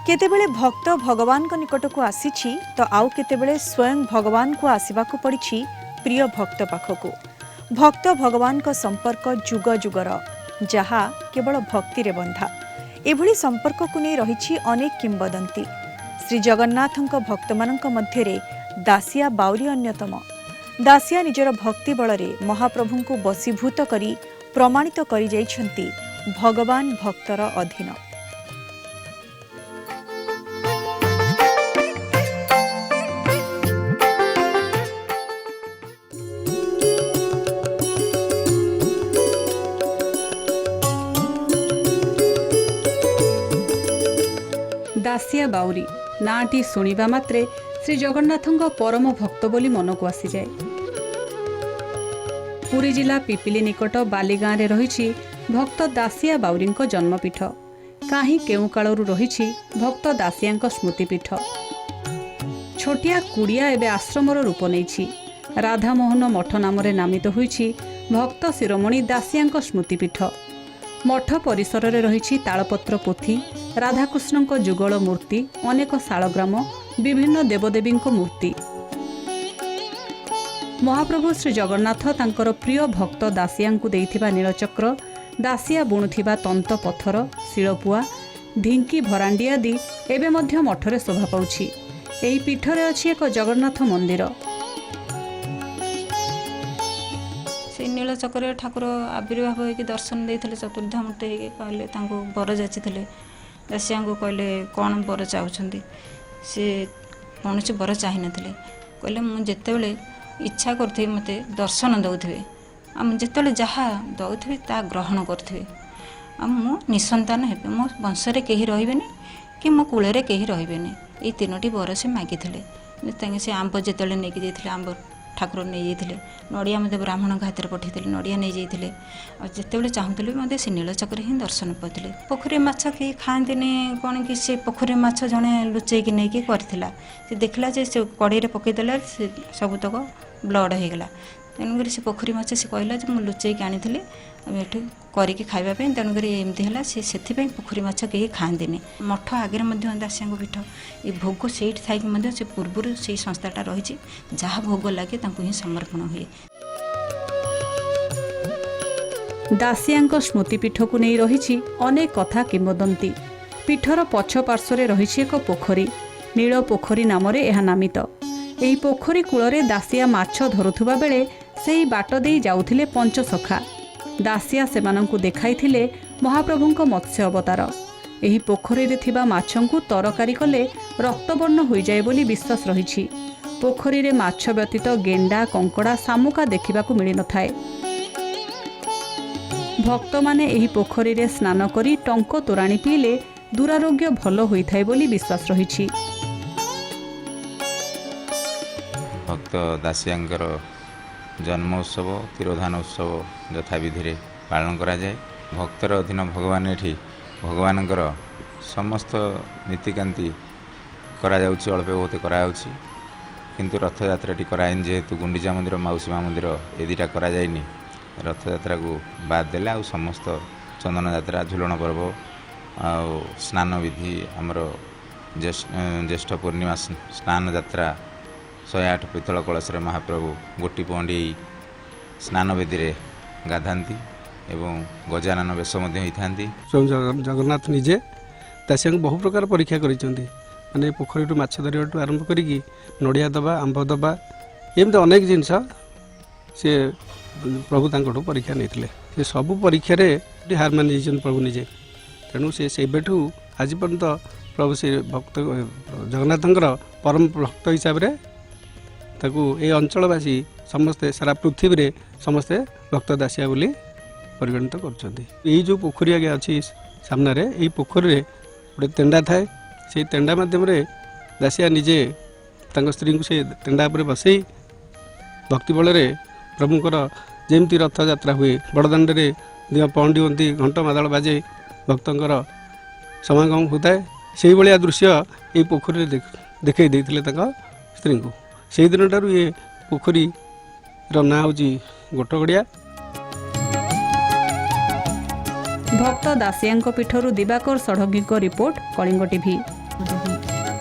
केतेबेले भक्त भगवान को निकट को आसीछि तो आउ केतेबेले स्वयं भगवान को आसीबा को पड़िछि प्रिय भक्त पाखकु। भक्त भगवान को संपर्क जुग जुगर जहा केवल भक्ति रे बंधा। एभली संपर्क को नहीं रहिछि अनेक किंवदंती। श्री जगन्नाथଙ୍କ भक्त मानଙ୍କ मध्यरे दासिया बाउरी अन्यतम। दासिया निजर भक्ति बलरे महाप्रभु को बसीभूत करी प्रमाणित करी जाइछन्ति भगवान भक्तर अधीन। दासिया बाउरी नाटी शुणा मात्रे श्री जगन्नाथଙ୍କ परम भक्त बोली मन को आसी जाए। पुरी जिला पिपिली निकट बाली गाँव में रही भक्त दासिया बाउरी जन्मपीठ। कहीं केउ कालरू रही भक्त दासिया स्मृतिपीठ। छोटिया कुड़िया एवं आश्रमर रूप नहीं राधामोहन मठ नाम नामित होईछि भक्त शिरोमणि दासिया स्मृतिपीठ। मठ परिसर में रही तालपत्र पोथी, राधाकृष्ण जुगल मूर्ति, अनेक शालग्राम, विभिन्न देवदेवी मूर्ति। महाप्रभु श्री जगन्नाथ तांकर प्रिय भक्त दासिया देइथिबा नीलचक्र, दासिया बुणुथिबा तंत पत्थर, शिलपुआ, ढिंकी भरांडी आदि एबे मध्य मठरे शोभा पाउछि। एही पीठरे अछि एक जगन्नाथ मंदिर। नीलचक्र ठाकुर आविर्भाव होकर दर्शन देते चतुर्धामूर्ति कहले बर जाचिले। दासिया को कहले कौन बर चाहते सी कौन बर चाह ना कहले मुझे इच्छा करुवे मत दर्शन दौथे जिते जहाँ दौथे ता ग्रहण करुवे मु निसंतान हे मो वंश कहीं रही कि मो कूल कहीं रही ये तीनोटी बर से मागिले। से आंब जो नहीं जाते आंब ठाकुर नहीं जाते नड़िया मत ब्राह्मण हाथ में पठे नड़िया नहीं जाते जिते चाहूली मत से नीलचक्र ही दर्शन पाते। पोखरी माछ कहीं खाती कौन कि से पोखरी माछ जड़े लुचेक नहीं करथिला से देखला जे से कड़े पकईदेला से सबुतक ब्लड होगला। तेणुक से पोखरी माछ से कहला मुझे लुचेक आनी एठू करके खावाई तेणुक एमती है से पोखरी माछ कहीं खाती। मठ आगे दासिया पीठ ये भोग से थी पूर्व से संस्थाटा रही जहाँ भोग लगे ही समर्पण हुए। दासिया स्मृतिपीठ को नहीं रही अनेक कथा किंवदंती। पीठर पछ पार्श्वे रही एक पोखरी नील पोखरी नाम नामित। यही पोखरी कूल दासिया माछ धरुवा बेले से बाट दे जाउथिले पंचसखा। दासिया सेमानंकु देखाइथिले महाप्रभुंक मत्स्य अवतार। एही पोखरी रे थिबा माछंकु तरकारी कले रक्तवर्ण होई जाए बोली विश्वास रहिछि। पोखरी रे माछ व्यतीत गेंडा कंकड़ा शामुका देखिबाकू मिली नथाए। भक्त माने एही पोखरी रे स्नान करी टंक तोराणी पीले दुरारोग्य भल होइथाय बोली विश्वास रहिछि। भक्त दासियांकर जन्म उत्सव तिरोधान उत्सव यथाविधि पालन करा जाए। भक्तर अधीन भगवान एठी भगवानଙ୍କର समस्त नीतिकांति करा जाउछि अल्प बहुत करा जाउछि किंतु रथयात्राटी कराइन जेहेतु गुंडीचा मंदिर माउसीमा मंदिर ए दुटा करा जाइनि रथयात्रा को बाद देले आ समस्त चंदन यात्रा झुलन पर्व आ स्नान विधि आमर ज्येष्ठ पूर्णिमा स्नान यात्रा 108 पितल कलशरे महाप्रभु गोटी पहंडी स्नान विधि रे गाधांती एवं गजानन वेश स्वयं जगन्नाथ निजे दासिया बहु प्रकार परीक्षा करिसेंती माने पोखरी माछ धरिया आरंभ करिकी नड़िया दबा आंब दबा एमती अनेक जिनस से प्रभु तांकठू परीक्षा नहीं से सबू परीक्षा हार मानि प्रभु निजे। तेणु से बेठू आज पर्यंत प्रभु से भक्त जगन्नाथंकर परम भक्त हिसाब से ताकू ए अंचलवासी समस्ते सारा पृथ्वी रे समस्ते भक्त दासिया बोली परिगणित कर। जो पोखरी आगे अच्छी सामने यही पोखरी गोटे तेंडा थाए से तेंडा मध्यम दासिया निजे स्त्री को से तेंडा पर बसई भक्ति बल प्रभुंर जमती रथ यात्रा हुए बड़दाण्ड में दिह पहंडी हंती घंट मादल बाजे भक्तर समागम होता है से भाया दृश्य ये पोखरी देखई स्त्री को से दिन ठार ये पोखरी ना हूँ गोटगड़िया। भक्त दासिया पीठरू दिवाकर षडंगी रिपोर्ट कलिंग टीवी। ଦେବୀ।